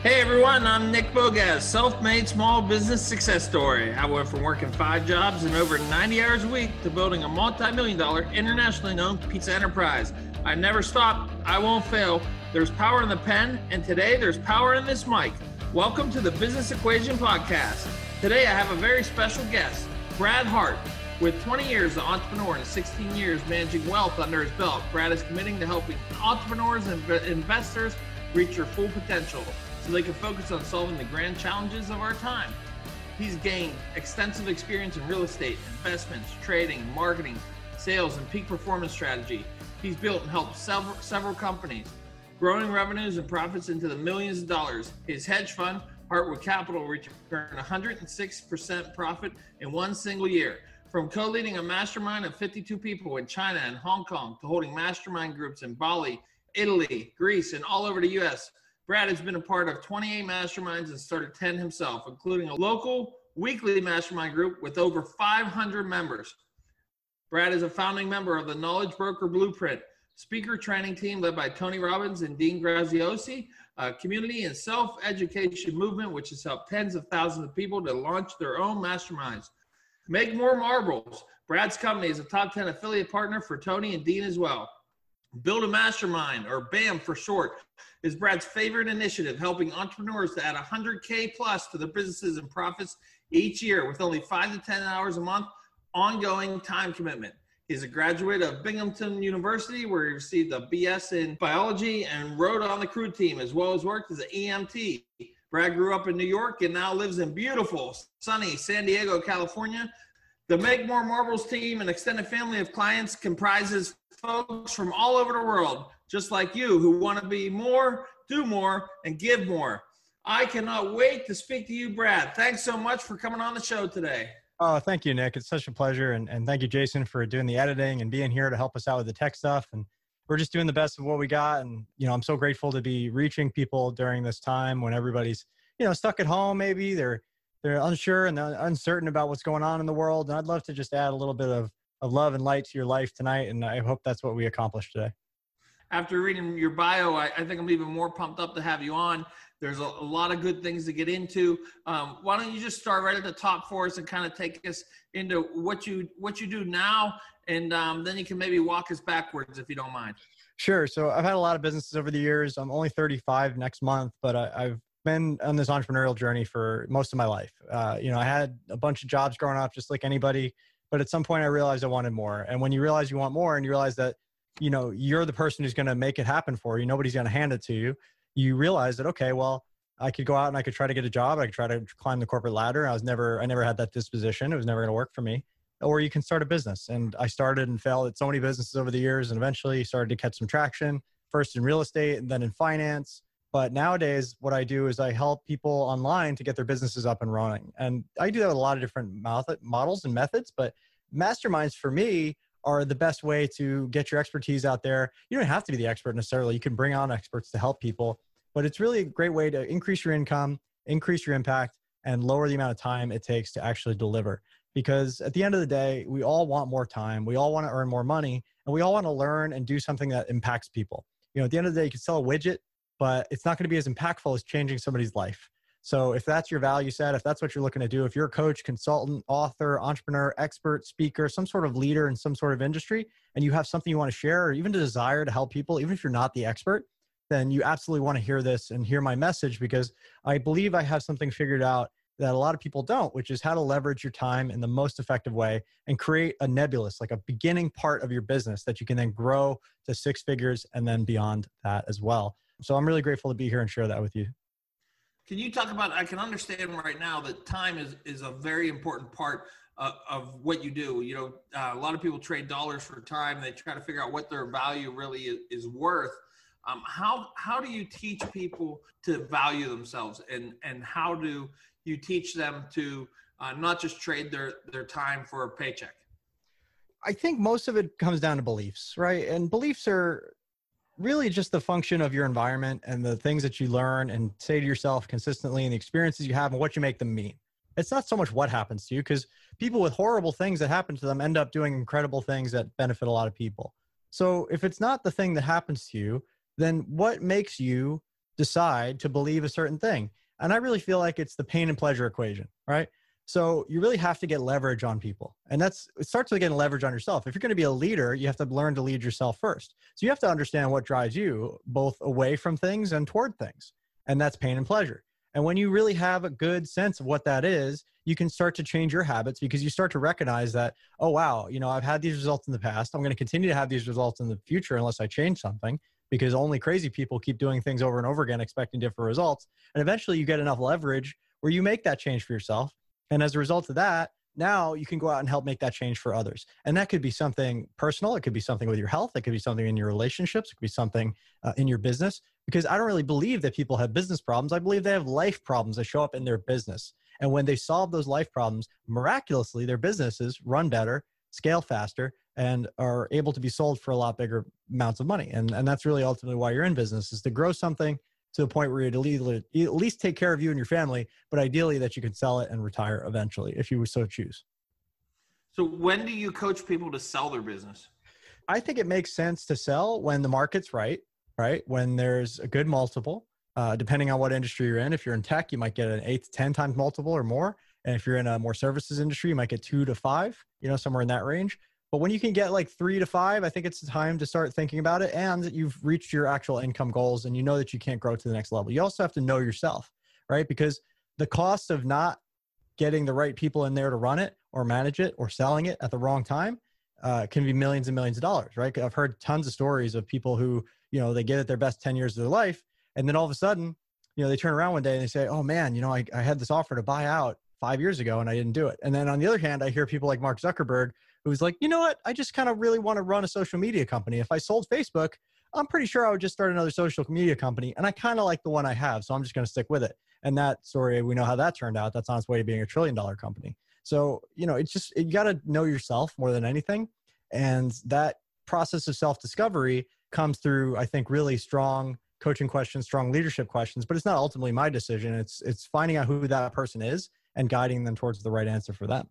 Hey everyone, I'm Nick Bogacz, self-made small business success story. I went from working 5 jobs and over 90 hours a week to building a multi-million-dollar internationally known pizza enterprise. I never stopped. I won't fail. There's power in the pen, and today there's power in this mic. Welcome to the Business Equation Podcast. Today I have a very special guest, Brad Hart. With 20 years as an entrepreneur and 16 years managing wealth under his belt, Brad is committing to helping entrepreneurs and investors reach their full potential so they can focus on solving the grand challenges of our time. He's gained extensive experience in real estate, investments, trading, marketing, sales, and peak performance strategy. He's built and helped several companies, growing revenues and profits into the millions of dollars. His hedge fund, Heartwood Capital, returned 106% profit in one single year. From co-leading a mastermind of 52 people in China and Hong Kong to holding mastermind groups in Bali, Italy, Greece, and all over the U.S., Brad has been a part of 28 masterminds and started 10 himself, including a local weekly mastermind group with over 500 members. Brad is a founding member of the Knowledge Broker Blueprint speaker training team led by Tony Robbins and Dean Graziosi, a community and self-education movement which has helped tens of thousands of people to launch their own masterminds. Make more marbles. Brad's company is a top 10 affiliate partner for Tony and Dean as well. Build a Mastermind, or BAM for short, is Brad's favorite initiative, helping entrepreneurs to add 100K plus to their businesses and profits each year with only 5 to 10 hours a month, ongoing time commitment. He's a graduate of Binghamton University, where he received a BS in biology and rode on the crew team, as well as worked as an EMT. Brad grew up in New York and now lives in beautiful, sunny San Diego, California. The Make More Marbles team, an extended family of clients, comprises folks from all over the world, just like you, who want to be more, do more, and give more. I cannot wait to speak to you, Brad. Thanks so much for coming on the show today. Oh, thank you, Nick. It's such a pleasure. And thank you, Jason, for doing the editing and being here to help us out with the tech stuff. And we're just doing the best of what we got. And, I'm so grateful to be reaching people during this time when everybody's, stuck at home. Maybe they're unsure and they're uncertain about what's going on in the world. And I'd love to just add a little bit of love and light to your life tonight. And I hope that's what we accomplished today. After reading your bio, I think I'm even more pumped up to have you on. There's a lot of good things to get into. Why don't you just start right at the top for us and kind of take us into what you do now, and then you can maybe walk us backwards if you don't mind. Sure. So I've had a lot of businesses over the years. I'm only 35 next month, but I've been on this entrepreneurial journey for most of my life. I had a bunch of jobs growing up, just like anybody, but at some point I realized I wanted more. And when you realize you want more and you realize that, you're the person who's going to make it happen for you, nobody's going to hand it to you. You realize that, okay, well, I could go out and I could try to get a job. I could try to climb the corporate ladder. I never had that disposition. It was never going to work for me. Or you can start a business. And I started and failed at so many businesses over the years, and eventually started to catch some traction, first in real estate and then in finance. But nowadays, what I do is I help people online to get their businesses up and running. And I do that with a lot of different models and methods, but masterminds for me are the best way to get your expertise out there. You don't have to be the expert necessarily. You can bring on experts to help people, but it's really a great way to increase your income, increase your impact, and lower the amount of time it takes to actually deliver. Because at the end of the day, we all want more time. We all want to earn more money, and we all want to learn and do something that impacts people. At the end of the day, you can sell a widget, but it's not going to be as impactful as changing somebody's life. So if that's your value set, if that's what you're looking to do, if you're a coach, consultant, author, entrepreneur, expert, speaker, some sort of leader in some sort of industry, and you have something you want to share or even a desire to help people, even if you're not the expert, then you absolutely want to hear this and hear my message, because I believe I have something figured out that a lot of people don't, which is how to leverage your time in the most effective way and create a nebulous, like a beginning part of your business that you can then grow to 6 figures and then beyond that as well. So I'm really grateful to be here and share that with you. Can you talk about, I can understand right now that time is a very important part of what you do. A lot of people trade dollars for time. They try to figure out what their value really is worth. How do you teach people to value themselves, and how do you teach them to not just trade their time for a paycheck? I think most of it comes down to beliefs, right? And beliefs are really just the function of your environment and the things that you learn and say to yourself consistently and the experiences you have and what you make them mean. It's not so much what happens to you, because people with horrible things that happen to them end up doing incredible things that benefit a lot of people. So if it's not the thing that happens to you, then what makes you decide to believe a certain thing. And I really feel like it's the pain and pleasure equation, right? So you really have to get leverage on people. And it starts with getting leverage on yourself. If you're going to be a leader, you have to learn to lead yourself first. So you have to understand what drives you both away from things and toward things. And that's pain and pleasure. And when you really have a good sense of what that is, you can start to change your habits because you start to recognize that, oh, wow, I've had these results in the past. I'm going to continue to have these results in the future unless I change something, because only crazy people keep doing things over and over again, expecting different results. And eventually you get enough leverage where you make that change for yourself. And as a result of that, now you can go out and help make that change for others. And that could be something personal. It could be something with your health. It could be something in your relationships. It could be something in your business, because I don't really believe that people have business problems. I believe they have life problems that show up in their business. And when they solve those life problems, miraculously, their businesses run better, scale faster, and are able to be sold for a lot bigger amounts of money. And that's really ultimately why you're in business, is to grow something to the point where you at least take care of you and your family, but ideally that you can sell it and retire eventually if you so choose. So when do you coach people to sell their business? I think it makes sense to sell when the market's right? When there's a good multiple, depending on what industry you're in. If you're in tech, you might get an 8 to 10 times multiple or more. And if you're in a more services industry, you might get 2 to 5, somewhere in that range. But when you can get like 3 to 5, I think it's time to start thinking about it, and that you've reached your actual income goals and you know that you can't grow to the next level. You also have to know yourself, right? Because the cost of not getting the right people in there to run it or manage it or selling it at the wrong time can be millions and millions of dollars, right? I've heard tons of stories of people who, they give it their best 10 years of their life. And then all of a sudden, they turn around one day and they say, oh man, I had this offer to buy out 5 years ago and I didn't do it. And then on the other hand, I hear people like Mark Zuckerberg, who's like, you know what? I just kind of really want to run a social media company. If I sold Facebook, I'm pretty sure I would just start another social media company. And I kind of like the one I have, so I'm just going to stick with it. And that story, we know how that turned out. That's on its way to being $1 trillion company. So, it's just, you got to know yourself more than anything. And that process of self-discovery comes through, I think, really strong coaching questions, strong leadership questions, but it's not ultimately my decision. It's finding out who that person is and guiding them towards the right answer for them.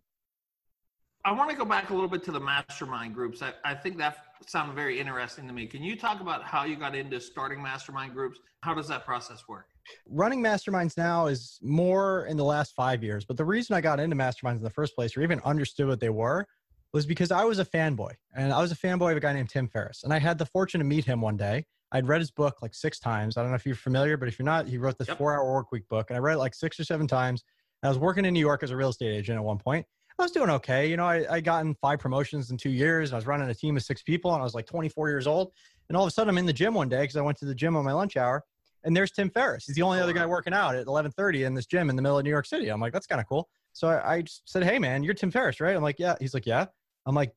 I want to go back a little bit to the mastermind groups. I think that sounded very interesting to me. Can you talk about how you got into starting mastermind groups? How does that process work? Running masterminds now is more in the last 5 years. But the reason I got into masterminds in the first place, or even understood what they were, was because I was a fanboy. And I was a fanboy of a guy named Tim Ferriss. And I had the fortune to meet him one day. I'd read his book like 6 times. I don't know if you're familiar, but if you're not, he wrote this 4-Hour Workweek book. And I read it like 6 or 7 times. I was working in New York as a real estate agent at one point. I was doing okay. I gotten 5 promotions in 2 years. I was running a team of 6 people and I was like 24 years old. And all of a sudden I'm in the gym one day because I went to the gym on my lunch hour, and there's Tim Ferriss. He's the only other guy working out at 11:30 in this gym in the middle of New York City. I'm like, that's kind of cool. So I just said, hey man, you're Tim Ferriss, right? I'm like, yeah. He's like, yeah. I'm like,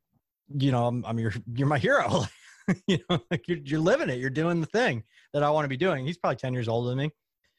you're my hero. Like you're living it. You're doing the thing that I want to be doing. He's probably 10 years older than me.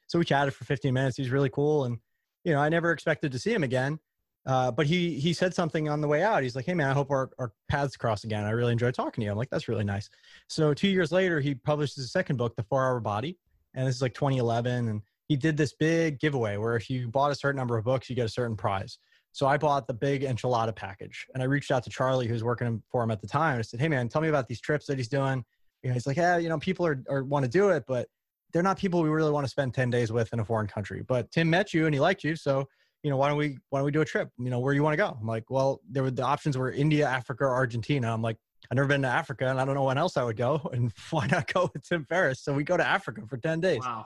So we chatted for 15 minutes. He's really cool. And, I never expected to see him again. But he said something on the way out. He's like, hey man, I hope our paths cross again. I really enjoyed talking to you. I'm like, that's really nice. So 2 years later, he published his second book, The 4-Hour Body. And this is like 2011. And he did this big giveaway where if you bought a certain number of books, you get a certain prize. So I bought the big enchilada package, and I reached out to Charlie, who was working for him at the time. I said, hey man, tell me about these trips that he's doing. He's like, yeah, people are want to do it, but they're not people we really want to spend 10 days with in a foreign country. But Tim met you and he liked you. So, why don't we do a trip? Where you want to go? I'm like, well, the options were India, Africa, or Argentina. I'm like, I've never been to Africa and I don't know when else I would go. And why not go with Tim Ferriss? So we go to Africa for 10 days. Wow.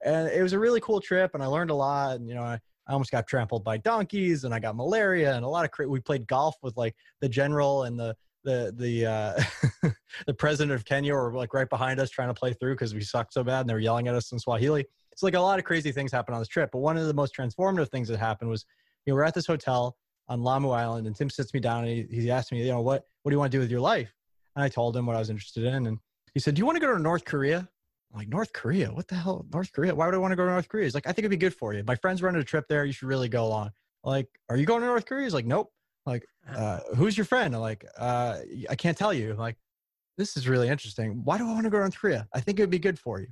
And it was a really cool trip. And I learned a lot. And, I almost got trampled by donkeys and I got malaria and a lot of we played golf with like the general and the president of Kenya were like right behind us trying to play through because we sucked so bad and they were yelling at us in Swahili. It's like a lot of crazy things happened on this trip. But one of the most transformative things that happened was, we're at this hotel on Lamu Island and Tim sits me down and he asked me, what do you want to do with your life? And I told him what I was interested in. And he said, do you want to go to North Korea? I'm like, North Korea? What the hell? North Korea? Why would I want to go to North Korea? He's like, I think it'd be good for you. My friend's running a trip there. You should really go along. I'm like, are you going to North Korea? He's like, nope. I'm like, who's your friend? I'm like, I can't tell you. I'm like, this is really interesting. Why do I want to go to North Korea? I think it'd be good for you.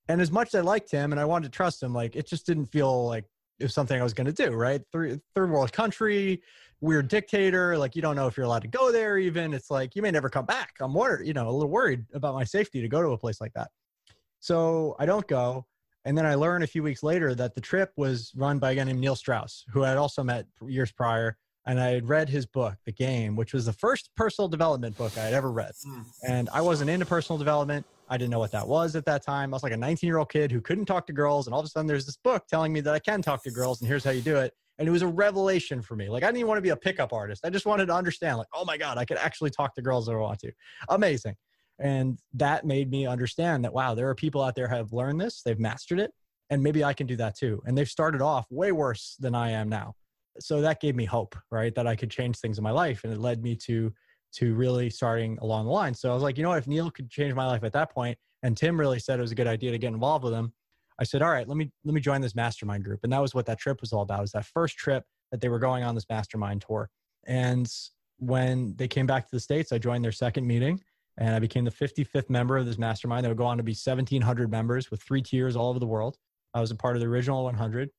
And as much as I liked him and I wanted to trust him, like, it just didn't feel like it was something I was going to do, right? Third world country, weird dictator. Like, you don't know if you're allowed to go there even. It's like, you may never come back. I'm worried, a little worried about my safety to go to a place like that. So I don't go. And then I learned a few weeks later that the trip was run by a guy named Neil Strauss, who I had also met years prior. And I had read his book, The Game, which was the first personal development book I had ever read. And I wasn't into personal development. I didn't know what that was at that time. I was like a 19-year-old kid who couldn't talk to girls. And all of a sudden there's this book telling me that I can talk to girls and here's how you do it. And it was a revelation for me. Like, I didn't even want to be a pickup artist. I just wanted to understand, like, oh my God, I could actually talk to girls that I want to. Amazing. And that made me understand that, wow, there are people out there who have learned this. They've mastered it. And maybe I can do that too. And they've started off way worse than I am now. So that gave me hope, right? That I could change things in my life. And it led me to really starting along the line. So I was like, you know what, if Neil could change my life at that point, and Tim really said it was a good idea to get involved with him, I said, all right, let me join this mastermind group. And that was what that trip was all about. It was that first trip that they were going on this mastermind tour. And when they came back to the States, I joined their second meeting and I became the 55th member of this mastermind. There would go on to be 1,700 members with 3 tiers all over the world. I was a part of the original 100.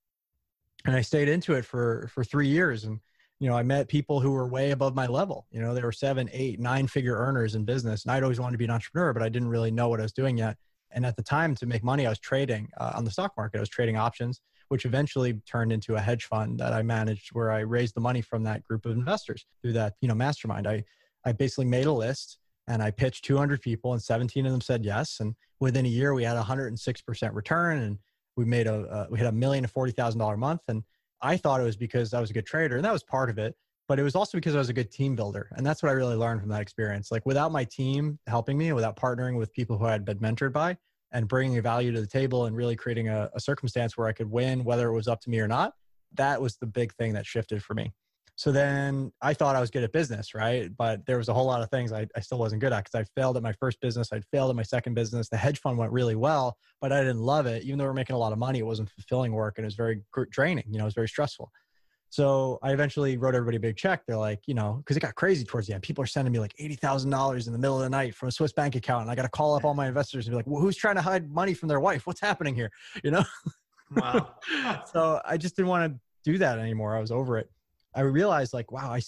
And I stayed into it for 3 years. And, you know, I met people who were way above my level. You know, they were 7, 8, 9-figure earners in business. And I'd always wanted to be an entrepreneur, but I didn't really know what I was doing yet. And at the time, to make money, I was trading on the stock market. I was trading options, which eventually turned into a hedge fund that I managed, where I raised the money from that group of investors through that, you know, mastermind. I basically made a list and I pitched 200 people and 17 of them said yes. And within a year, we had 106% return and we made we had $1,040,000 a month. And I thought it was because I was a good trader, and that was part of it, but it was also because I was a good team builder. And that's what I really learned from that experience. Like, without my team helping me, without partnering with people who I had been mentored by and bringing a value to the table and really creating a circumstance where I could win, whether it was up to me or not, that was the big thing that shifted for me. So then I thought I was good at business, right? But there was a whole lot of things I still wasn't good at, because I failed at my first business. I'd failed at my second business. The hedge fund went really well, but I didn't love it. Even though we were making a lot of money, it wasn't fulfilling work and it was very draining. You know, it was very stressful. So I eventually wrote everybody a big check. They're like, you know, because it got crazy towards the end. People are sending me like $80,000 in the middle of the night from a Swiss bank account. And I got to call up all my investors and be like, well, who's trying to hide money from their wife? What's happening here? You know? Wow. So I just didn't want to do that anymore. I was over it. I realized, like, wow,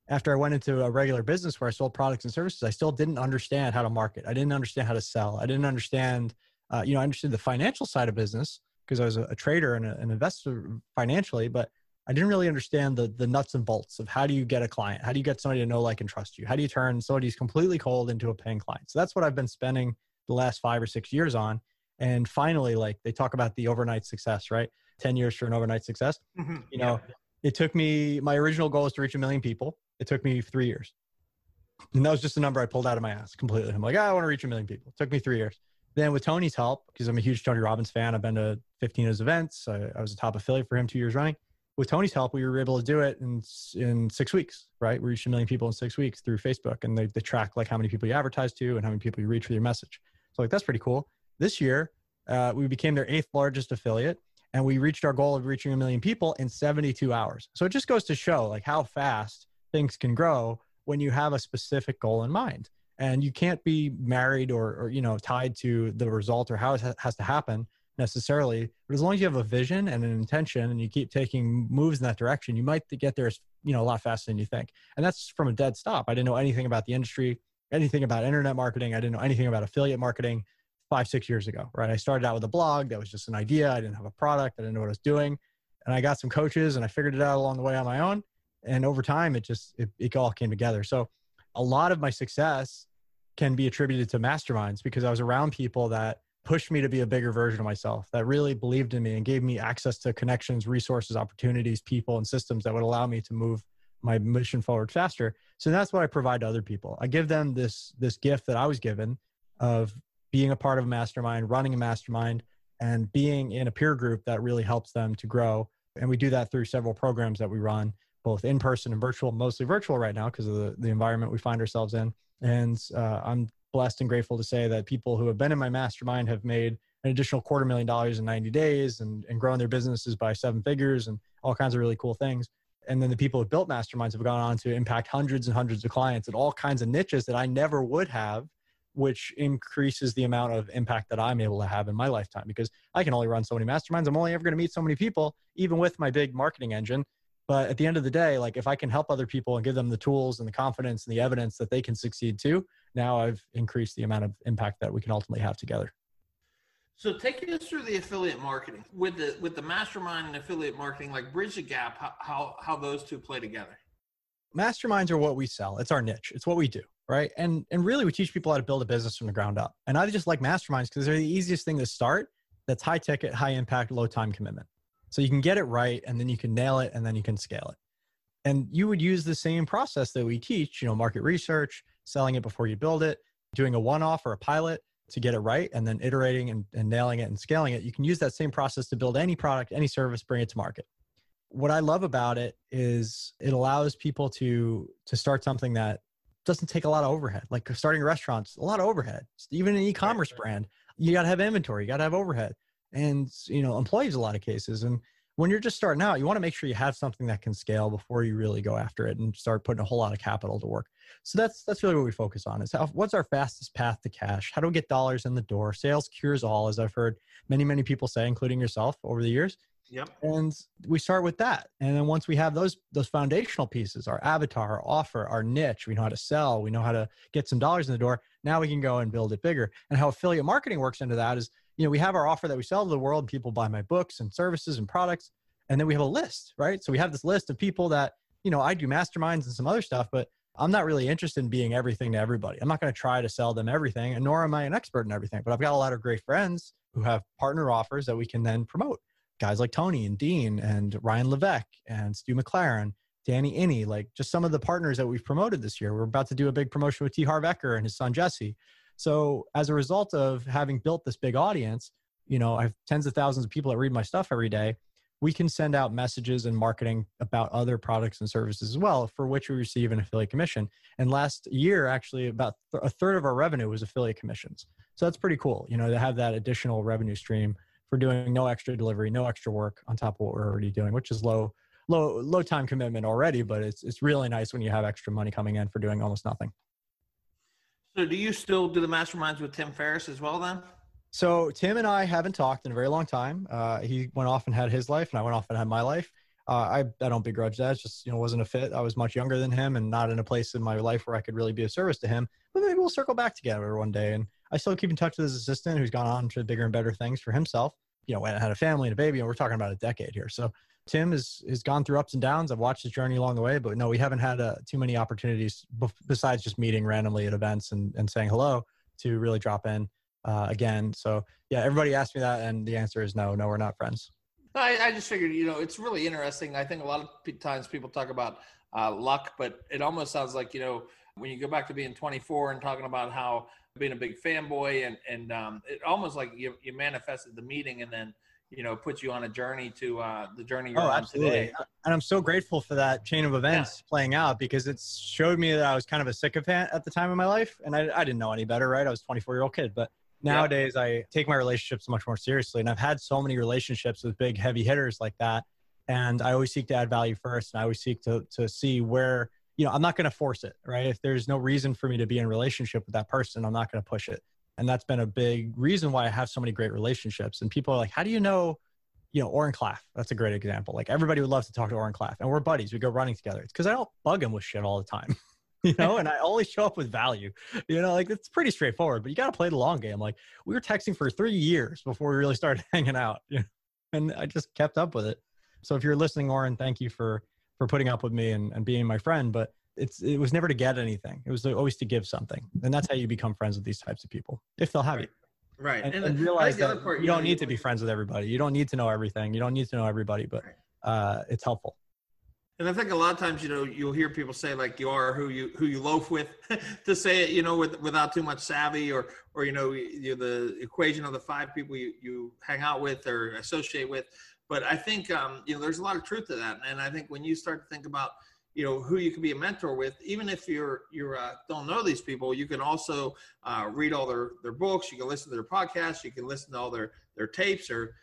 after I went into a regular business where I sold products and services, I still didn't understand how to market. I didn't understand how to sell. I didn't understand, I understood the financial side of business because I was a trader and an investor financially, but I didn't really understand the nuts and bolts of how do you get a client? How do you get somebody to know, like, and trust you? How do you turn somebody who's completely cold into a paying client? So that's what I've been spending the last 5 or 6 years on. And finally, like, they talk about the overnight success, right? 10 years for an overnight success. Mm-hmm. You know, it took me, my original goal was to reach 1 million people. It took me 3 years. And that was just a number I pulled out of my ass completely. I'm like, I want to reach 1 million people. It took me 3 years. Then with Tony's help, because I'm a huge Tony Robbins fan, I've been to 15 of his events. I was a top affiliate for him 2 years running. With Tony's help, we were able to do it in 6 weeks, right? We reached 1 million people in 6 weeks through Facebook. And they track, like, how many people you advertise to and how many people you reach with your message. So, like, that's pretty cool. This year, we became their 8th largest affiliate. And we reached our goal of reaching 1 million people in 72 hours. So it just goes to show, like, how fast things can grow when you have a specific goal in mind. And you can't be married or you know, tied to the result or how it has to happen necessarily. But as long as you have a vision and an intention and you keep taking moves in that direction, you might get there, you know, a lot faster than you think. And that's from a dead stop. I didn't know anything about the industry, anything about internet marketing. I didn't know anything about affiliate marketing 5, 6 years ago, right? I started out with a blog that was just an idea. I didn't have a product. I didn't know what I was doing. And I got some coaches and I figured it out along the way on my own. And over time, it all came together. So a lot of my success can be attributed to masterminds because I was around people that pushed me to be a bigger version of myself, that really believed in me and gave me access to connections, resources, opportunities, people, and systems that would allow me to move my mission forward faster. So that's what I provide to other people. I give them this gift that I was given of being a part of a mastermind, running a mastermind, and being in a peer group that really helps them to grow. And we do that through several programs that we run, both in person and virtual, mostly virtual right now because of the environment we find ourselves in. And I'm blessed and grateful to say that people who have been in my mastermind have made an additional $250,000 in 90 days and grown their businesses by 7 figures and all kinds of really cool things. And then the people who built masterminds have gone on to impact hundreds and hundreds of clients in all kinds of niches that I never would have, which increases the amount of impact that I'm able to have in my lifetime because I can only run so many masterminds. I'm only ever going to meet so many people, even with my big marketing engine. But at the end of the day, like, if I can help other people and give them the tools and the confidence and the evidence that they can succeed too, now I've increased the amount of impact that we can ultimately have together. So take us through the affiliate marketing with the mastermind and affiliate marketing, like bridge the gap, how those two play together. Masterminds are what we sell. It's our niche. It's what we do, right? And really, we teach people how to build a business from the ground up. And I just like masterminds because they're the easiest thing to start. That's high ticket, high impact, low time commitment. So you can get it right, and then you can nail it, and then you can scale it. And you would use the same process that we teach, market research, selling it before you build it, doing a one-off or a pilot to get it right, and then iterating and nailing it and scaling it. You can use that same process to build any product, any service, bring it to market. What I love about it is it allows people to start something that doesn't take a lot of overhead. Like starting restaurants, a lot of overhead. Even an e-commerce brand, you got to have inventory, you got to have overhead, and employees a lot of cases. And when you're just starting out, you want to make sure you have something that can scale before you really go after it and start putting a whole lot of capital to work. So that's really what we focus on is what's our fastest path to cash? How do we get dollars in the door? Sales cures all, as I've heard many people say, including yourself over the years. Yep. And we start with that. And then once we have those foundational pieces, our avatar, our offer, our niche, we know how to sell, we know how to get some dollars in the door. Now we can go and build it bigger. And how affiliate marketing works into that is, we have our offer that we sell to the world. People buy my books and services and products. And then we have a list, right? So we have this list of people that, I do masterminds and some other stuff, but I'm not really interested in being everything to everybody. I'm not going to try to sell them everything, and nor am I an expert in everything. But I've got a lot of great friends who have partner offers that we can then promote. Guys like Tony and Dean and Ryan Levesque and Stu McLaren, Danny Inney, like just some of the partners that we've promoted this year. We're about to do a big promotion with T. Harv Eker and his son, Jesse. So as a result of having built this big audience, I have tens of thousands of people that read my stuff every day. We can send out messages and marketing about other products and services as well, for which we receive an affiliate commission. And last year, actually, about a third of our revenue was affiliate commissions. So that's pretty cool, to have that additional revenue stream for doing no extra delivery, no extra work on top of what we're already doing, which is low time commitment already, but it's really nice when you have extra money coming in for doing almost nothing. So do you still do the masterminds with Tim Ferriss as well then? So Tim and I haven't talked in a very long time. He went off and had his life, and I went off and had my life. I don't begrudge that. It's just, wasn't a fit. I was much younger than him and not in a place in my life where I could really be of service to him. But maybe we'll circle back together one day. And I still keep in touch with his assistant, who's gone on to bigger and better things for himself. Went and had a family and a baby, and we're talking about a decade here. So Tim has gone through ups and downs. I've watched his journey along the way, but no, we haven't had too many opportunities besides just meeting randomly at events and saying hello to really drop in again. So yeah, everybody asks me that, and the answer is no, we're not friends. I just figured, it's really interesting. I think a lot of times people talk about luck, but it almost sounds like, when you go back to being 24 and talking about how being a big fanboy and it almost like you manifested the meeting and then, puts you on a journey to the journey you're on today. And I'm so grateful for that chain of events playing out, because it showed me that I was kind of a sycophant at the time of my life. And I didn't know any better, right? I was a 24-year-old kid, but nowadays I take my relationships much more seriously. And I've had so many relationships with big heavy hitters like that. And I always seek to add value first. And I always seek to see where, I'm not going to force it, right? If there's no reason for me to be in a relationship with that person, I'm not going to push it. And that's been a big reason why I have so many great relationships. And people are like, how do you know, Oren Claff? That's a great example. Like everybody would love to talk to Oren Claff, and we're buddies. We go running together. It's because I don't bug him with shit all the time, and I only show up with value, like it's pretty straightforward, but you got to play the long game. Like we were texting for 3 years before we really started hanging out, and I just kept up with it. So if you're listening, Oren, thank you for putting up with me and being my friend, but it was never to get anything. It was always to give something. And that's how you become friends with these types of people, if they'll have you. Right. And realize that you don't need to be friends with everybody. You don't need to know everything. You don't need to know everybody, but it's helpful. And I think a lot of times, you'll hear people say like you are who you loaf with to say it, without too much savvy or the equation of the 5 people you hang out with or associate with. But I think, there's a lot of truth to that. And I think when you start to think about, who you can be a mentor with, even if you don't know these people, you can also read all their books. You can listen to their podcasts. You can listen to all their tapes or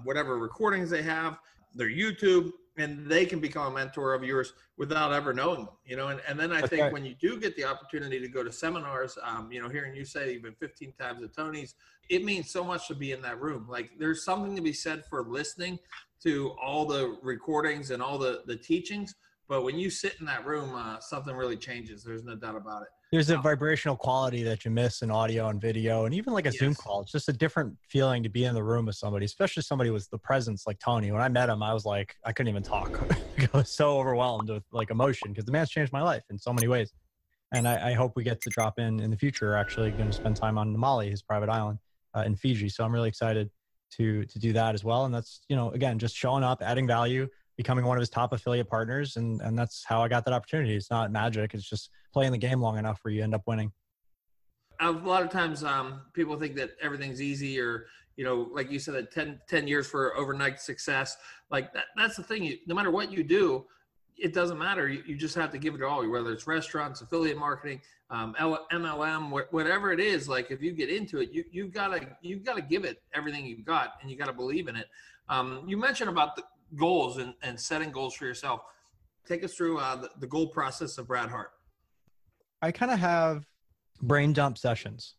whatever recordings they have, their YouTube, and they can become a mentor of yours without ever knowing them, and then I think when you do get the opportunity to go to seminars, hearing you say you've been 15 times at Tony's, it means so much to be in that room. Like there's something to be said for listening to all the recordings and all the teachings. But when you sit in that room, something really changes. There's no doubt about it. There's a vibrational quality that you miss in audio and video, and even like a Zoom call. It's just a different feeling to be in the room with somebody, especially somebody with the presence like Tony. When I met him, I was like, I couldn't even talk. I was so overwhelmed with like emotion because the man's changed my life in so many ways. And I hope we get to drop in the future. We're actually going to spend time on Namali, his private island in Fiji. So I'm really excited to do that as well. And that's, you know, again, just showing up, adding value, becoming one of his top affiliate partners. And that's how I got that opportunity. It's not magic. It's just playing the game long enough where you end up winning. A lot of times people think that everything's easy, or, you know, like you said, that 10 years for overnight success. Like that's the thing. No matter what you do, it doesn't matter. You just have to give it all, whether it's restaurants, affiliate marketing, MLM, whatever it is. Like if you get into it, you've got to give it everything you've got, and you got to believe in it. You mentioned about the goals and setting goals for yourself. Take us through the goal process of Brad Hart. I kind of have brain dump sessions,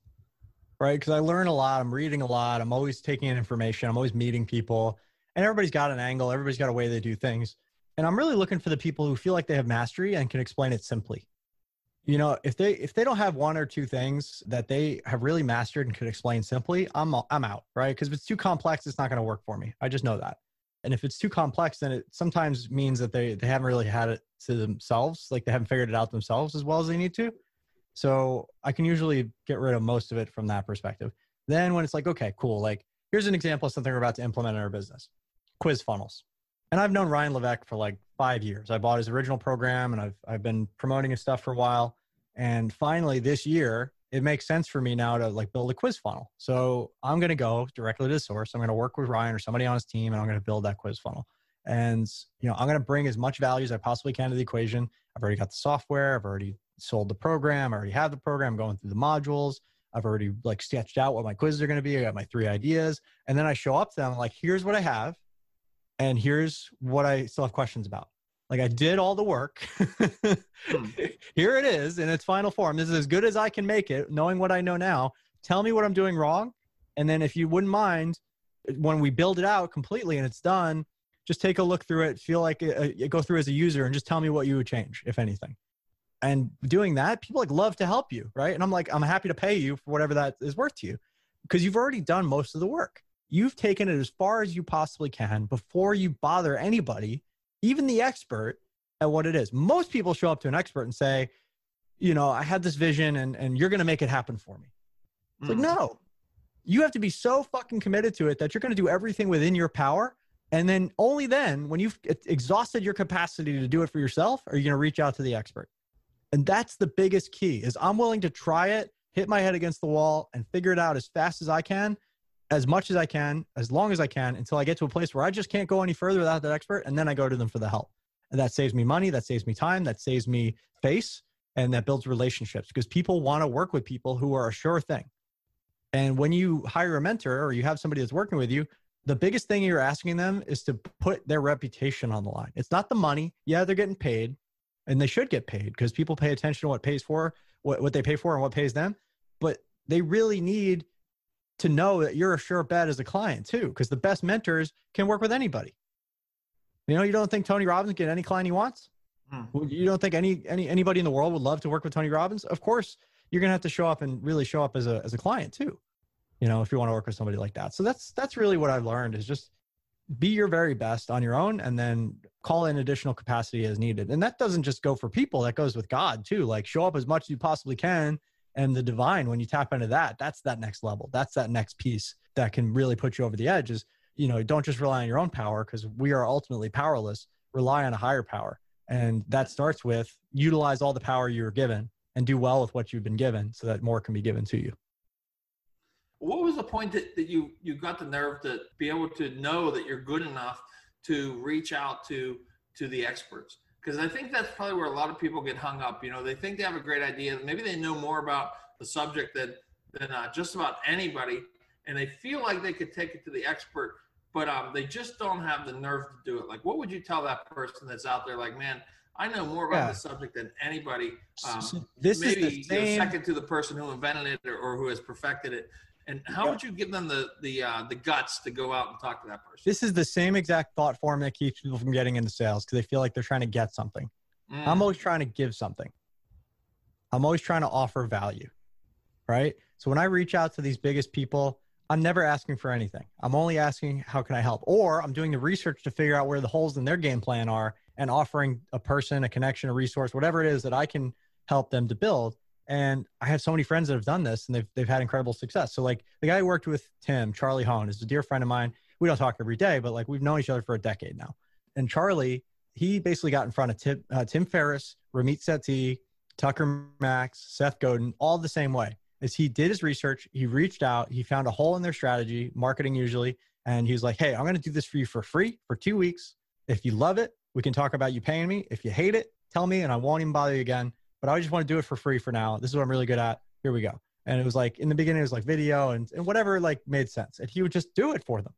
right? Because I learn a lot. I'm reading a lot. I'm always taking in information. I'm always meeting people, and everybody's got an angle. Everybody's got a way they do things. And I'm really looking for the people who feel like they have mastery and can explain it simply. You know, if they don't have one or two things that they have really mastered and could explain simply, I'm out, right? Because if it's too complex, it's not going to work for me. I just know that. And if it's too complex, then it sometimes means that they haven't really had it to themselves. Like they haven't figured it out themselves as well as they need to. So I can usually get rid of most of it from that perspective. Then when it's like, okay, cool. Like here's an example of something we're about to implement in our business: quiz funnels. And I've known Ryan Levesque for like 5 years. I bought his original program, and I've been promoting his stuff for a while. And finally this year, it makes sense for me now to like build a quiz funnel. So I'm going to go directly to the source. I'm going to work with Ryan or somebody on his team, and I'm going to build that quiz funnel. And, you know, I'm going to bring as much value as I possibly can to the equation. I've already got the software. I've already sold the program. I already have the program. I'm going through the modules. I've already like sketched out what my quizzes are going to be. I got my 3 ideas. And then I show up to them like, here's what I have. And here's what I still have questions about. Like I did all the work. Here it is in its final form. This is as good as I can make it, knowing what I know now. Tell me what I'm doing wrong. And then if you wouldn't mind, when we build it out completely and it's done, just take a look through it, feel like go through as a user, and just tell me what you would change, if anything. And doing that, people like love to help you, right? And I'm like, I'm happy to pay you for whatever that is worth to you, because you've already done most of the work. You've taken it as far as you possibly can before you bother anybody, even the expert, at what it is. Most people show up to an expert and say, you know, I had this vision and you're going to make it happen for me. It's like, no, you have to be so fucking committed to it that you're going to do everything within your power. And then only then, when you've exhausted your capacity to do it for yourself, are you going to reach out to the expert. And that's the biggest key, is I'm willing to try it, hit my head against the wall, and figure it out as fast as I can, as much as I can, as long as I can, until I get to a place where I just can't go any further without that expert. And then I go to them for the help. And that saves me money. That saves me time. That saves me face. And that builds relationships, because people want to work with people who are a sure thing. And when you hire a mentor or you have somebody that's working with you, the biggest thing you're asking them is to put their reputation on the line. It's not the money. Yeah, they're getting paid, and they should get paid, because people pay attention to what pays for, what they pay for and what pays them. But they really need to know that you're a sure bet as a client too, because the best mentors can work with anybody. You know, you don't think Tony Robbins can get any client he wants? You don't think anybody in the world would love to work with Tony Robbins? Of course, you're going to have to show up and really show up as a client too, you know, if you want to work with somebody like that. So that's really what I've learned, is just be your very best on your own, and then call in additional capacity as needed. And that doesn't just go for people, that goes with God too. Like show up as much as you possibly can. And the divine, when you tap into that, that's that next level. That's that next piece that can really put you over the edge. Is, you know, don't just rely on your own power, because we are ultimately powerless. Rely on a higher power. And that starts with utilize all the power you were given and do well with what you've been given, so that more can be given to you. What was the point that you got the nerve to be able to know that you're good enough to reach out to the experts? Because I think that's probably where a lot of people get hung up. You know, they think they have a great idea. Maybe they know more about the subject than just about anybody. And they feel like they could take it to the expert, but they just don't have the nerve to do it. Like, what would you tell that person that's out there like, man, I know more about the subject than anybody. This maybe is the same... second to the person who invented it or who has perfected it. And how would you give them the guts to go out and talk to that person? This is the same exact thought form that keeps people from getting into sales, because they feel like they're trying to get something. I'm always trying to give something. I'm always trying to offer value, right? So when I reach out to these biggest people, I'm never asking for anything. I'm only asking, how can I help? Or I'm doing the research to figure out where the holes in their game plan are and offering a person, a connection, a resource, whatever it is that I can help them to build. And I have so many friends that have done this and they've had incredible success. So like the guy I worked with, Tim, Charlie Hone, is a dear friend of mine. We don't talk every day, but like we've known each other for a decade now. And Charlie, he basically got in front of Tim Ferriss, Ramit Sethi, Tucker Max, Seth Godin, all the same way. Is he did his research, he reached out, he found a hole in their strategy, marketing usually, and he was like, hey, I'm going to do this for you for free for 2 weeks. If you love it, we can talk about you paying me. If you hate it, tell me and I won't even bother you again. But I just want to do it for free for now. This is what I'm really good at. Here we go. And it was like, in the beginning, it was like video and whatever like made sense. And he would just do it for them.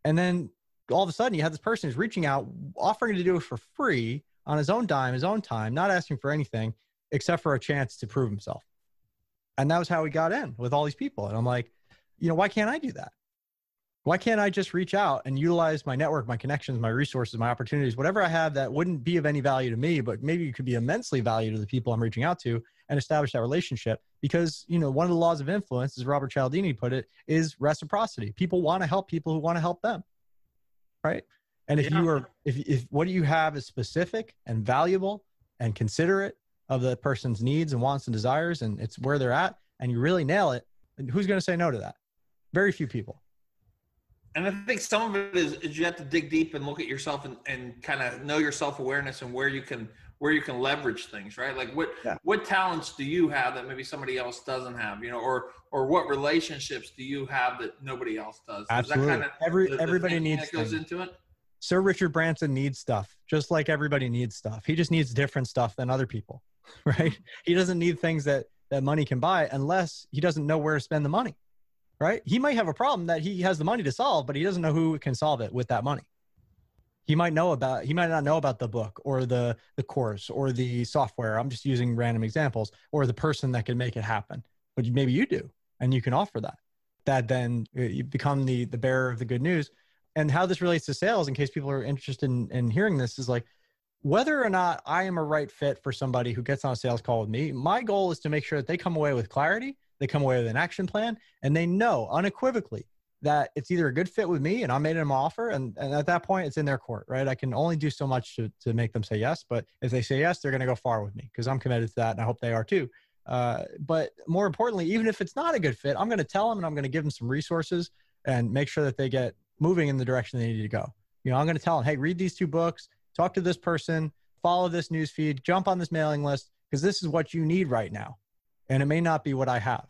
And then all of a sudden you had this person who's reaching out, offering to do it for free on his own dime, his own time, not asking for anything except for a chance to prove himself. And that was how we got in with all these people. And I'm like, why can't I do that? Why can't I just reach out and utilize my network, my connections, my resources, my opportunities, whatever I have that wouldn't be of any value to me, but maybe it could be immensely value to the people I'm reaching out to, and establish that relationship? Because, one of the laws of influence, as Robert Cialdini put it, is reciprocity. People want to help people who want to help them. Right. And if what you have is specific and valuable and considerate of the person's needs and wants and desires, and it's where they're at, and you really nail it, who's going to say no to that? Very few people. And I think some of it is you have to dig deep and look at yourself and kind of know your self-awareness and where you can leverage things, right? Like what talents do you have that maybe somebody else doesn't have, or what relationships do you have that nobody else does? Absolutely. Is that kind of everybody needs that goes into it? Sir Richard Branson needs stuff, just like everybody needs stuff. He just needs different stuff than other people, right? He doesn't need things that money can buy unless he doesn't know where to spend the money, right? He might have a problem that he has the money to solve, but he doesn't know who can solve it with that money. He might not know about the book or the course or the software. I'm just using random examples, or the person that can make it happen, but maybe you do, and you can offer that. That then you become the bearer of the good news. And how this relates to sales, in case people are interested in hearing this, is like, whether or not I am a right fit for somebody who gets on a sales call with me, my goal is to make sure that they come away with clarity, they come away with an action plan, and they know unequivocally that it's either a good fit with me and I made them an offer. And at that point, it's in their court, right? I can only do so much to make them say yes. But if they say yes, they're going to go far with me because I'm committed to that. And I hope they are too. But more importantly, even if it's not a good fit, I'm going to tell them and I'm going to give them some resources and make sure that they get moving in the direction they need to go. I'm going to tell them, hey, read these 2 books, talk to this person, follow this news feed, jump on this mailing list, because this is what you need right now. And it may not be what I have.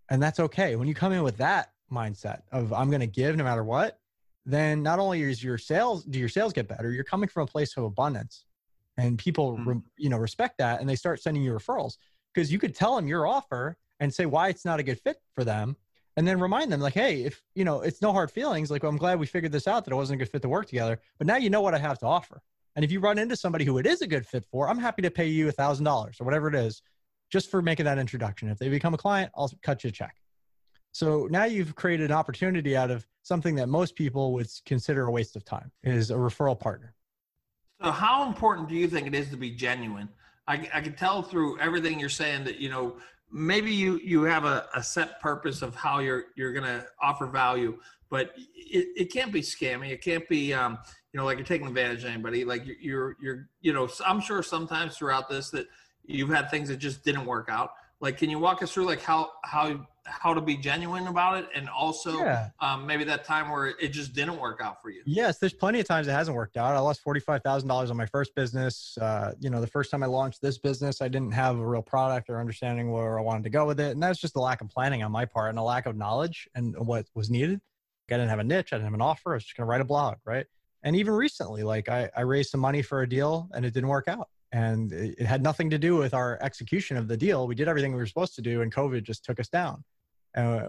And that's okay. When you come in with that mindset of I'm going to give no matter what, then not only do your sales get better, you're coming from a place of abundance, and people, respect that, and they start sending you referrals, because you could tell them your offer and say why it's not a good fit for them. And then remind them like, hey, if, it's no hard feelings. Like, well, I'm glad we figured this out, that it wasn't a good fit to work together, but now you know what I have to offer. And if you run into somebody who it is a good fit for, I'm happy to pay you $1,000 or whatever it is, just for making that introduction. If they become a client, I'll cut you a check. So now you've created an opportunity out of something that most people would consider a waste of time, is a referral partner. So how important do you think it is to be genuine? I can tell through everything you're saying that, maybe you have a set purpose of how you're going to offer value, but it can't be scammy. It can't be, like you're taking advantage of anybody. Like you're I'm sure sometimes throughout this that you've had things that just didn't work out. Like, can you walk us through like how to be genuine about it? And also maybe that time where it just didn't work out for you. Yes. There's plenty of times it hasn't worked out. I lost $45,000 on my first business. The first time I launched this business, I didn't have a real product or understanding where I wanted to go with it. And that's just a lack of planning on my part and a lack of knowledge and what was needed. I didn't have a niche. I didn't have an offer. I was just going to write a blog. Right. And even recently, like I raised some money for a deal and it didn't work out. And it had nothing to do with our execution of the deal. We did everything we were supposed to do, and COVID just took us down.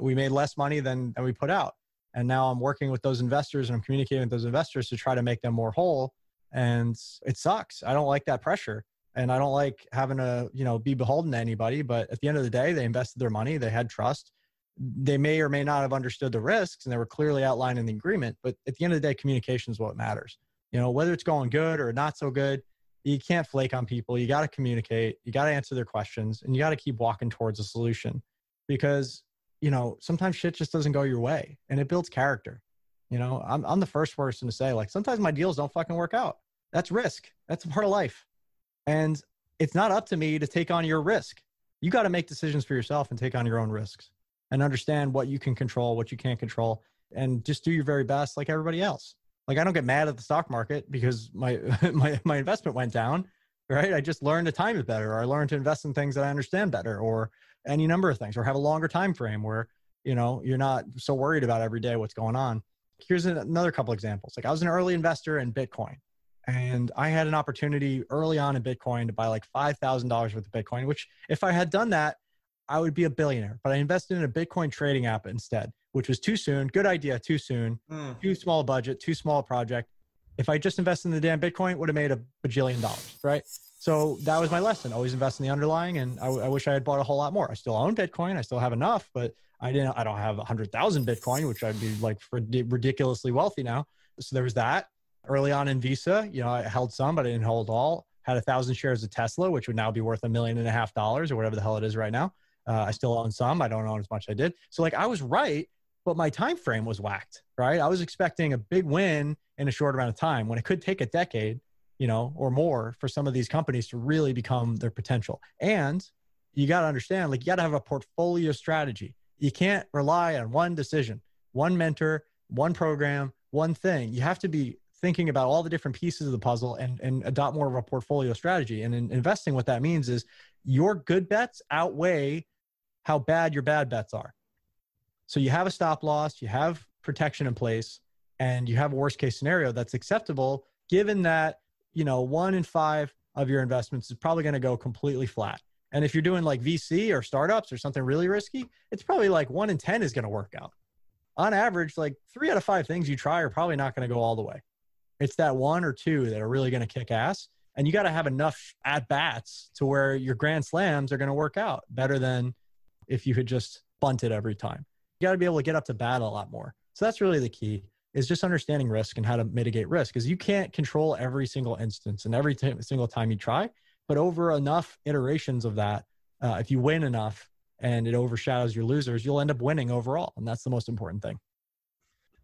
We made less money than we put out. And now I'm working with those investors and I'm communicating with those investors to try to make them more whole. And it sucks. I don't like that pressure. And I don't like having to, be beholden to anybody. But at the end of the day, they invested their money. They had trust. They may or may not have understood the risks, and they were clearly outlined in the agreement. But at the end of the day, communication is what matters. Whether it's going good or not so good, You can't flake on people. You got to communicate. You got to answer their questions, and you got to keep walking towards a solution, because, you know, sometimes shit just doesn't go your way, and it builds character. You know, I'm the first person to say, like, sometimes my deals don't fucking work out. That's risk. That's a part of life. And it's not up to me to take on your risk. You got to make decisions for yourself and take on your own risks and understand what you can control, what you can't control, and just do your very best like everybody else. Like, I don't get mad at the stock market because my investment went down, right? I just learned to time it better, or I learned to invest in things that I understand better, or any number of things, or have a longer time frame where, you know, you're not so worried about every day what's going on. Here's another couple examples. Like, I was an early investor in Bitcoin, and I had an opportunity early on in Bitcoin to buy like $5,000 worth of Bitcoin, which if I had done that, I would be a billionaire. But I invested in a Bitcoin trading app instead, which was too soon. Good idea, too soon. Too small budget, too small project. If I just invested in the damn Bitcoin, it would have made $1 bajillion, right? So that was my lesson. Always invest in the underlying. And I wish I had bought a whole lot more. I still own Bitcoin. I still have enough, but I don't have 100,000 Bitcoin, which I'd be like ridiculously wealthy now. So there was that. Early on in Visa, you know, I held some, but I didn't hold all. Had 1,000 shares of Tesla, which would now be worth $1.5 million or whatever the hell it is right now. I still own some. I don't own as much as I did. So like, I was right, but my time frame was whacked, right? I was expecting a big win in a short amount of time when it could take a decade, you know, or more for some of these companies to really become their potential. And you got to understand, like, you got to have a portfolio strategy. You can't rely on one decision, one mentor, one program, one thing. You have to be thinking about all the different pieces of the puzzle and adopt more of a portfolio strategy. And in investing, what that means is your good bets outweigh how bad your bad bets are. So you have a stop loss, you have protection in place, and you have a worst case scenario that's acceptable, given that, you know, 1 in 5 of your investments is probably going to go completely flat. And if you're doing like VC or startups or something really risky, it's probably like 1 in 10 is going to work out. On average, like 3 out of 5 things you try are probably not going to go all the way. It's that 1 or 2 that are really going to kick ass. And you got to have enough at bats to where your grand slams are going to work out better than if you had just bunted every time. You got to be able to get up to bat a lot more. So that's really the key, is just understanding risk and how to mitigate risk, because you can't control every single instance and every single time you try. But over enough iterations of that, if you win enough and it overshadows your losers, you'll end up winning overall. And that's the most important thing.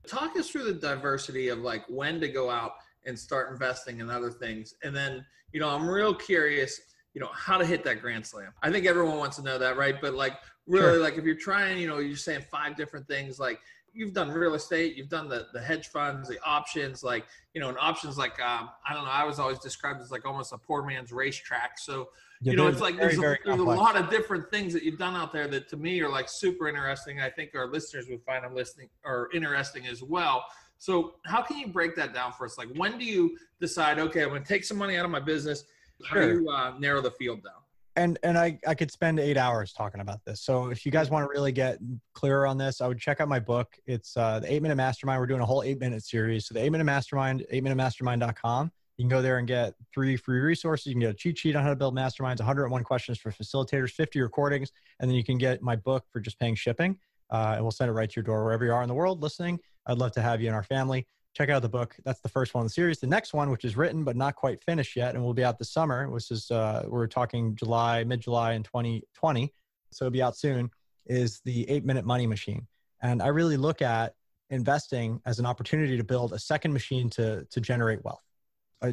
Talk us through the diversity of like when to go out and start investing in other things. And then, you know, I'm real curious, you know, how to hit that grand slam. I think everyone wants to know that, right? But like, really, like if you're trying, you know, you're saying 5 different things, like you've done real estate, you've done the hedge funds, the options, like, you know, and options like, I don't know, I was always described as like almost a poor man's racetrack. So, you know, it's like there's a lot of different things that you've done out there that to me are like super interesting. I think our listeners would find them listening or interesting as well. So how can you break that down for us? Like, when do you decide, okay, I'm going to take some money out of my business? How do you narrow the field down? And I could spend 8 hours talking about this. So if you guys want to really get clearer on this, I would check out my book. It's the 8-Minute Mastermind. We're doing a whole 8-minute series. So the 8-Minute Mastermind, 8minutemastermind.com. You can go there and get 3 free resources. You can get a cheat sheet on how to build masterminds, 101 questions for facilitators, 50 recordings, and then you can get my book for just paying shipping. And we'll send it right to your door wherever you are in the world listening. I'd love to have you in our family. Check out the book. That's the first one in the series. The next one, which is written but not quite finished yet, and will be out this summer, which is we're talking mid-July in 2020, so it'll be out soon, is the 8-Minute Money Machine. And I really look at investing as an opportunity to build a second machine to generate wealth.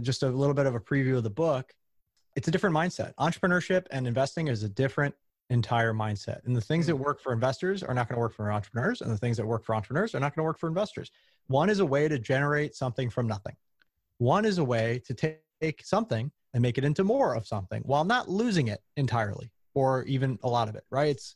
Just a little bit of a preview of the book. It's a different mindset. Entrepreneurship and investing is a different entire mindset. And the things that work for investors are not going to work for entrepreneurs, and the things that work for entrepreneurs are not going to work for investors. One is a way to generate something from nothing. One is a way to take something and make it into more of something while not losing it entirely or even a lot of it, right? It's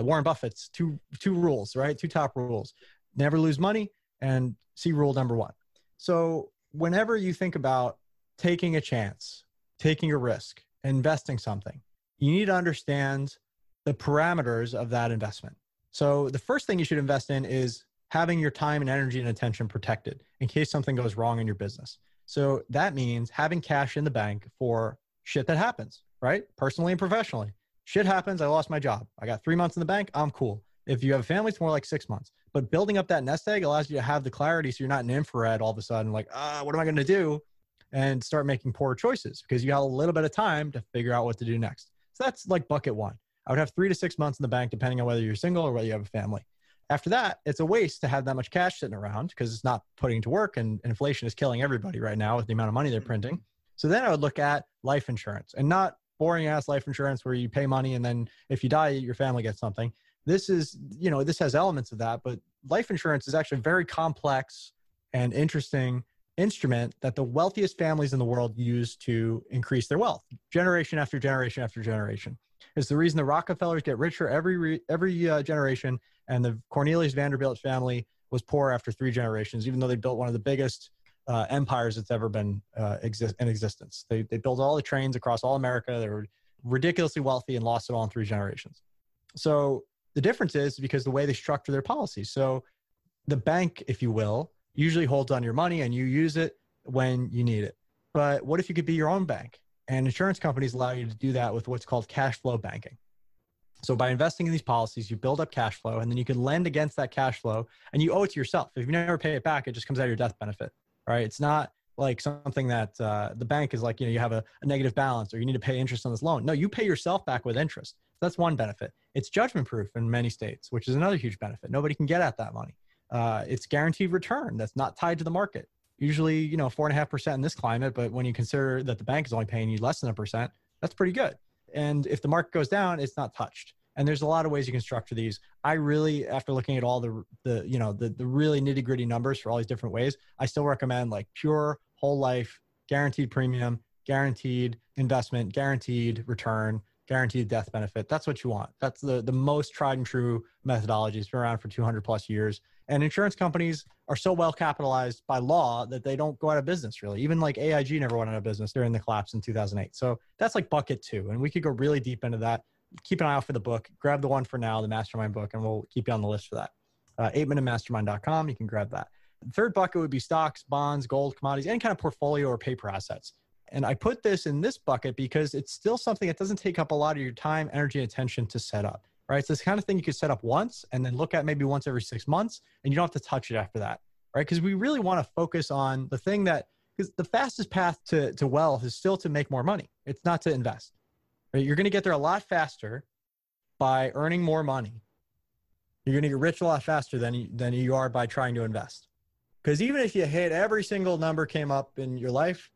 Warren Buffett's two rules, right? 2 top rules: never lose money, and see rule number 1. So whenever you think about taking a chance, taking a risk, investing something, you need to understand the parameters of that investment. So the first thing you should invest in is having your time and energy and attention protected in case something goes wrong in your business. So that means having cash in the bank for shit that happens, right? Personally and professionally. Shit happens. I lost my job. I got 3 months in the bank. I'm cool. If you have a family, it's more like 6 months. But building up that nest egg allows you to have the clarity so you're not in infrared all of a sudden, like, what am I going to do? and start making poor choices because you have a little bit of time to figure out what to do next. So that's like bucket one. I would have 3 to 6 months in the bank, depending on whether you're single or whether you have a family. After that, it's a waste to have that much cash sitting around because it's not putting to work, and inflation is killing everybody right now with the amount of money they're printing. So then I would look at life insurance, and not boring ass life insurance where you pay money and then if you die, your family gets something. This is, this has elements of that, but life insurance is actually a very complex and interesting instrument that the wealthiest families in the world use to increase their wealth, generation after generation after generation. It's the reason the Rockefellers get richer every generation, and the Cornelius Vanderbilt family was poor after 3 generations, even though they built one of the biggest empires that's ever been in existence. They built all the trains across all America. They were ridiculously wealthy and lost it all in 3 generations. So the difference is because the way they structure their policies. So the bank, if you will, usually holds on your money and you use it when you need it. But what if you could be your own bank? And insurance companies allow you to do that with what's called cash flow banking. So by investing in these policies, you build up cash flow, and then you can lend against that cash flow, and you owe it to yourself. If you never pay it back, it just comes out of your death benefit, right? It's not like something that the bank is like, you have a negative balance or you need to pay interest on this loan. No, you pay yourself back with interest. That's one benefit. It's judgment proof in many states, which is another huge benefit. Nobody can get at that money. It's guaranteed return that's not tied to the market. Usually, 4.5% in this climate, but when you consider that the bank is only paying you less than 1%, that's pretty good. And if the market goes down, it's not touched. And there's a lot of ways you can structure these. I really, after looking at all the really nitty gritty numbers for all these different ways, I still recommend like pure whole life, guaranteed premium, guaranteed investment, guaranteed return, guaranteed death benefit. That's what you want. That's the most tried and true methodology. It's been around for 200 plus years. And insurance companies are so well capitalized by law that they don't go out of business really. Even like AIG never went out of business during the collapse in 2008. So that's like bucket 2. And we could go really deep into that. Keep an eye out for the book. Grab the one for now, the Mastermind book, and we'll keep you on the list for that. 8minutemastermind.com. You can grab that. The third bucket would be stocks, bonds, gold, commodities, any kind of portfolio or paper assets. And I put this in this bucket because it's still something that doesn't take up a lot of your time, energy, and attention to set up, right? It's this kind of thing you could set up once and then look at maybe once every 6 months, and you don't have to touch it after that, right? Because we really want to focus on the thing because the fastest path to wealth is still to make more money. It's not to invest, right? You're going to get there a lot faster by earning more money. You're going to get rich a lot faster than you are by trying to invest. Because even if you hit every single number came up in your life,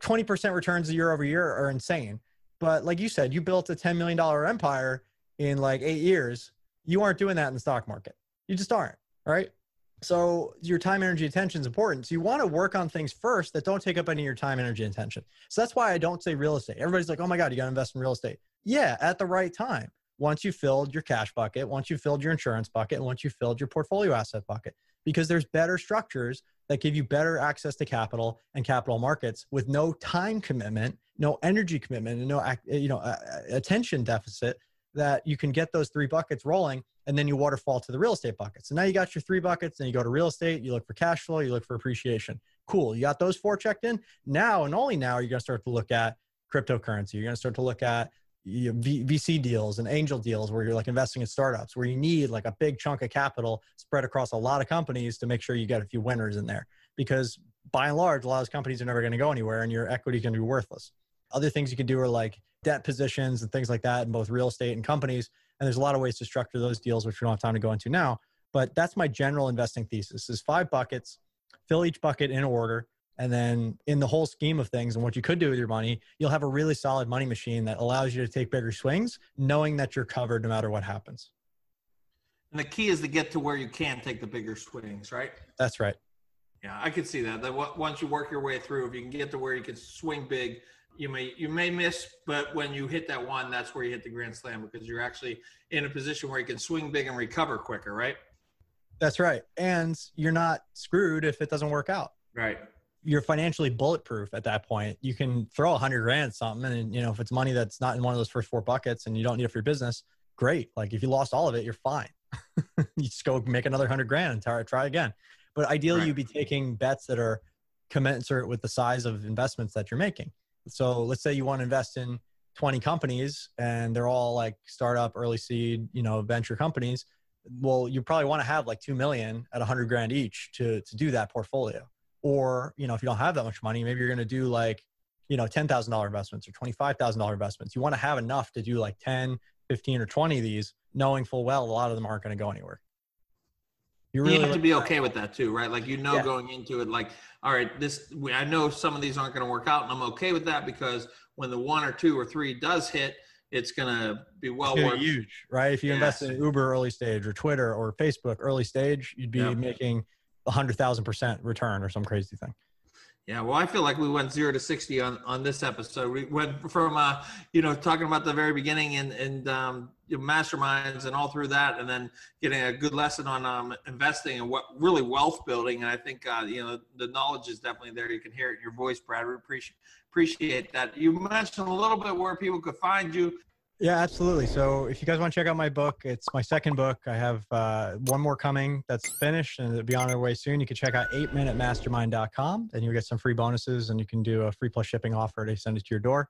20% returns year over year are insane. But like you said, you built a $10 million empire in like 8 years. You aren't doing that in the stock market. You just aren't, right? So your time, energy, attention is important. So you want to work on things first that don't take up any of your time, energy, and attention. So that's why I don't say real estate. Everybody's like, oh my God, you got to invest in real estate. Yeah, at the right time. Once you filled your cash bucket, once you filled your insurance bucket, and once you filled your portfolio asset bucket, because there's better structures that give you better access to capital and capital markets with no time commitment, no energy commitment, and no attention deficit, that you can get those 3 buckets rolling, and then you waterfall to the real estate bucket. So now you got your 3 buckets, and you go to real estate, you look for cash flow, you look for appreciation. Cool, you got those 4 checked in. Now, and only now, you're going to start to look at cryptocurrency. You're going to start to look at VC deals and angel deals where you're like investing in startups where you need like a big chunk of capital spread across a lot of companies to make sure you get a few winners in there, because by and large, a lot of those companies are never going to go anywhere and your equity is going to be worthless. Other things you can do are like debt positions and things like that in both real estate and companies. And there's a lot of ways to structure those deals, which we don't have time to go into now, but that's my general investing thesis is 5 buckets, fill each bucket in order. And then in the whole scheme of things and what you could do with your money, you'll have a really solid money machine that allows you to take bigger swings, knowing that you're covered no matter what happens. And the key is to get to where you can take the bigger swings, right? That's right. Yeah, I could see that. That once you work your way through, if you can get to where you can swing big, you may miss, but when you hit that one, that's where you hit the grand slam, because you're actually in a position where you can swing big and recover quicker, right? That's right. And you're not screwed if it doesn't work out. Right. You're financially bulletproof at that point. You can throw 100 grand at something, and if it's money that's not in one of those first 4 buckets and you don't need it for your business, great. Like if you lost all of it, you're fine. You just go make another 100 grand and try again. But ideally, You'd be taking bets that are commensurate with the size of investments that you're making. So let's say you want to invest in 20 companies and they're all like startup, early seed, venture companies. Well, you probably want to have like 2 million at 100 grand each to do that portfolio. Or, you know, if you don't have that much money, maybe you're going to do like, you know, $10,000 investments or $25,000 investments. You want to have enough to do like 10, 15, or 20 of these, knowing full well a lot of them aren't going to go anywhere. You have to be okay with that too, right? Like, you know, Yeah. going into it, like, all right, I know some of these aren't going to work out, and I'm okay with that, because when the 1 or 2 or 3 does hit, it's going to be well worth huge, right? If you invest in Uber early stage or Twitter or Facebook early stage, you'd be making 100,000% return or some crazy thing. Yeah, well, I feel like we went 0 to 60 on this episode. We went from you know, talking about the very beginning and masterminds and all through that, and then getting a good lesson on investing and what really wealth building. And I think you know, the knowledge is definitely there. You can hear it in your voice, Brad. We appreciate that. You mentioned a little bit where people could find you. Yeah, absolutely. So if you guys want to check out my book, it's my second book. I have one more coming that's finished and it'll be on our way soon. You can check out 8minutemastermind.com and you'll get some free bonuses, and you can do a free plus shipping offer to send it to your door.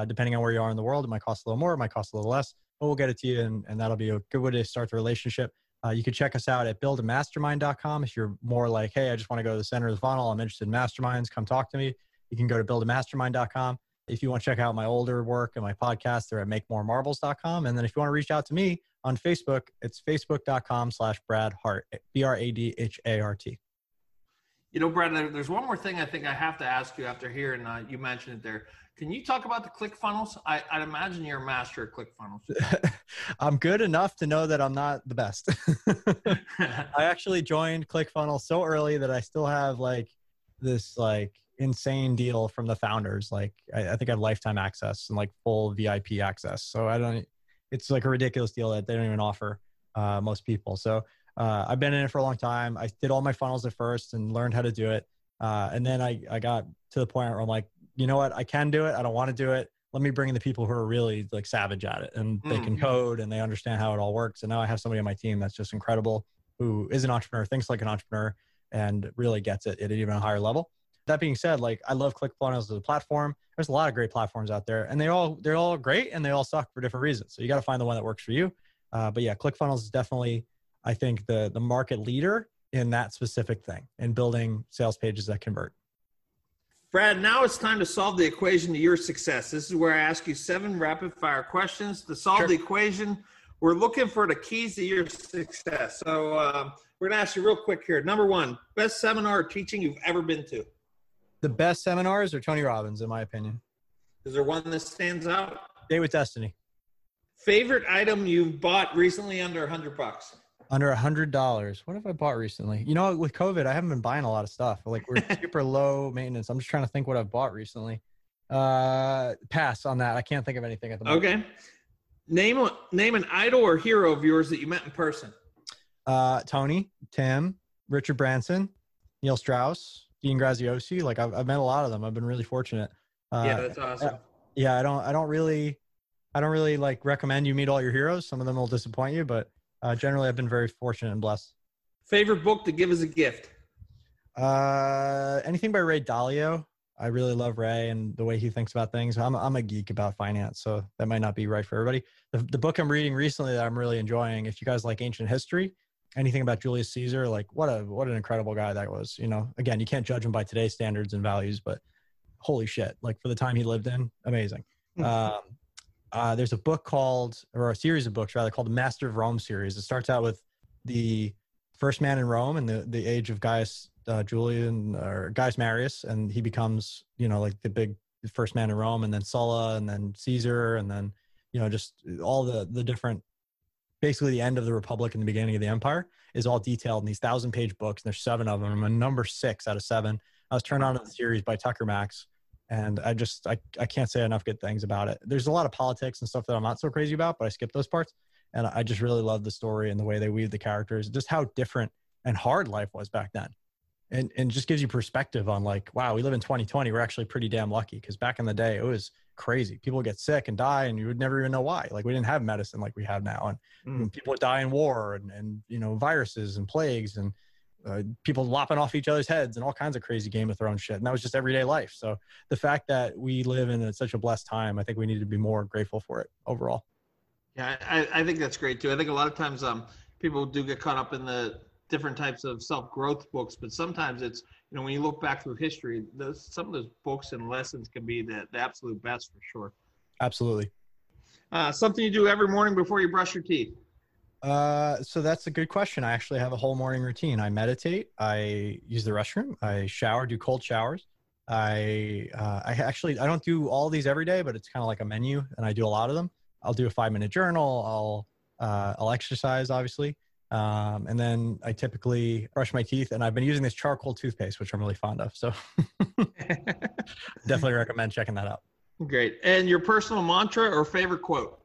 Depending on where you are in the world, it might cost a little more, it might cost a little less, but we'll get it to you, and that'll be a good way to start the relationship. You can check us out at buildamastermind.com. If you're more like, hey, I just want to go to the center of the funnel, I'm interested in masterminds, come talk to me. You can go to buildamastermind.com. If you want to check out my older work and my podcast, they're at makemoremarbles.com. And then if you want to reach out to me on Facebook, it's facebook.com/Brad Hart, BRADHART. You know, Brad, there's one more thing I think I have to ask you after hearing you mentioned it there. Can you talk about the ClickFunnels? I'd imagine you're a master at ClickFunnels. I'm good enough to know that I'm not the best. I actually joined ClickFunnels so early that I still have like this like insane deal from the founders. Like I think I have lifetime access and like full VIP access. So it's like a ridiculous deal that they don't even offer most people. So I've been in it for a long time. I did all my funnels at first and learned how to do it. And then I got to the point where I'm like, you know what? I can do it. I don't want to do it. Let me bring in the people who are really like savage at it, and they can code and they understand how it all works. And now I have somebody on my team that's just incredible, who is an entrepreneur, thinks like an entrepreneur, and really gets it at an even higher level. That being said, like I love ClickFunnels as a platform. There's a lot of great platforms out there, and they're all great and they all suck for different reasons. So you got to find the one that works for you. But yeah, ClickFunnels is definitely, I think, the market leader in that specific thing, in building sales pages that convert. Brad, now it's time to solve the equation to your success. This is where I ask you 7 rapid fire questions to solve the equation. We're looking for the keys to your success. So we're going to ask you real quick here. Number 1, best seminar or teaching you've ever been to? The best seminars are Tony Robbins, in my opinion. Is there one that stands out? Date with Destiny. Favorite item you've bought recently under $100? Under $100. What have I bought recently? You know, with COVID, I haven't been buying a lot of stuff. Like we're super low maintenance. I'm just trying to think what I've bought recently. Pass on that. I can't think of anything at the moment. Okay. Name an idol or hero of yours that you met in person. Tony, Tim, Richard Branson, Neil Strauss, Dean Graziosi. Like I've met a lot of them. I've been really fortunate. Yeah, that's awesome. Yeah, I don't really like recommend you meet all your heroes. Some of them will disappoint you, but generally I've been very fortunate and blessed. Favorite book to give as a gift? Anything by Ray Dalio. I really love Ray and the way he thinks about things. I'm a geek about finance, so that might not be right for everybody. The book I'm reading recently that I'm really enjoying, if you guys like ancient history, anything about Julius Caesar, like what an incredible guy that was. You know, again, you can't judge him by today's standards and values, but holy shit, like for the time he lived in, amazing. There's a book or a series of books rather, called the Master of Rome series. It starts out with the first man in Rome in the age of Gaius Marius, and he becomes, you know, like the big first man in Rome, and then Sulla, and then Caesar, and then, you know, just all the different, basically the end of the Republic and the beginning of the Empire is all detailed in these 1,000-page books. And there's 7 of them. I'm on number 6 out of 7. I was turned on to the series by Tucker Max. And I can't say enough good things about it. There's a lot of politics and stuff that I'm not so crazy about, but I skip those parts. And I just really love the story and the way they weave the characters, just how different and hard life was back then. And just gives you perspective on like, wow, we live in 2020. We're actually pretty damn lucky, because back in the day, it was crazy. People would get sick and die and you would never even know why. Like we didn't have medicine like we have now. And people would die in war and you know, viruses and plagues and people lopping off each other's heads and all kinds of crazy Game of Thrones shit. And that was just everyday life. So the fact that we live in such a blessed time, I think we need to be more grateful for it overall. Yeah, I think that's great too. I think a lot of times people do get caught up in the different types of self-growth books, but sometimes it's, when you look back through history, some of those books and lessons can be the absolute best for sure. Absolutely. Something you do every morning before you brush your teeth? So that's a good question. I actually have a whole morning routine. I meditate, I use the restroom, I shower, do cold showers. I don't do all these every day, but it's kind of like a menu, and I do a lot of them. I'll do a 5-minute journal. I'll exercise, obviously. And then I typically brush my teeth, and I've been using this charcoal toothpaste, which I'm really fond of. So definitely recommend checking that out. Great. And your personal mantra or favorite quote?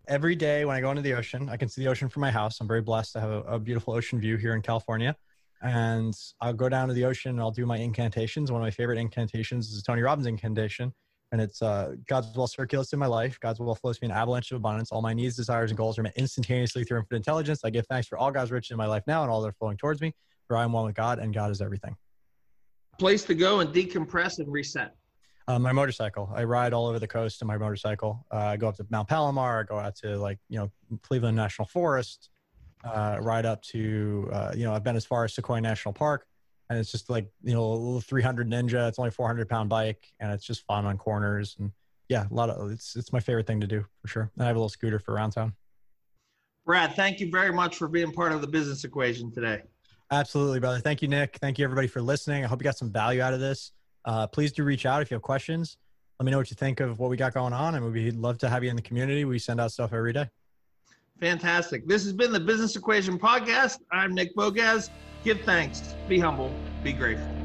Every day when I go into the ocean, I can see the ocean from my house. I'm very blessed to have a beautiful ocean view here in California. And I'll go down to the ocean and I'll do my incantations. One of my favorite incantations is Tony Robbins' incantation. And it's God's will circulates in my life. God's will flows to me in avalanche of abundance. All my needs, desires, and goals are met instantaneously through infinite intelligence. I give thanks for all God's riches in my life now and all that are flowing towards me. For I am one with God, and God is everything. Place to go and decompress and reset. My motorcycle. I ride all over the coast on my motorcycle. I go up to Mount Palomar. I go out to Cleveland National Forest. Ride up to I've been as far as Sequoia National Park, and it's just like a little 300 Ninja. It's only a 400-pound bike, and it's just fun on corners. And yeah, it's my favorite thing to do for sure. And I have a little scooter for around town. Brad, thank you very much for being part of the business equation today. Absolutely, brother. Thank you, Nick. Thank you, everybody, for listening. I hope you got some value out of this. Please do reach out if you have questions. Let me know what you think of what we got going on, and we'd love to have you in the community. We send out stuff every day. Fantastic. This has been the Business Equation Podcast. I'm Nick Bogacz. Give thanks, be humble, be grateful.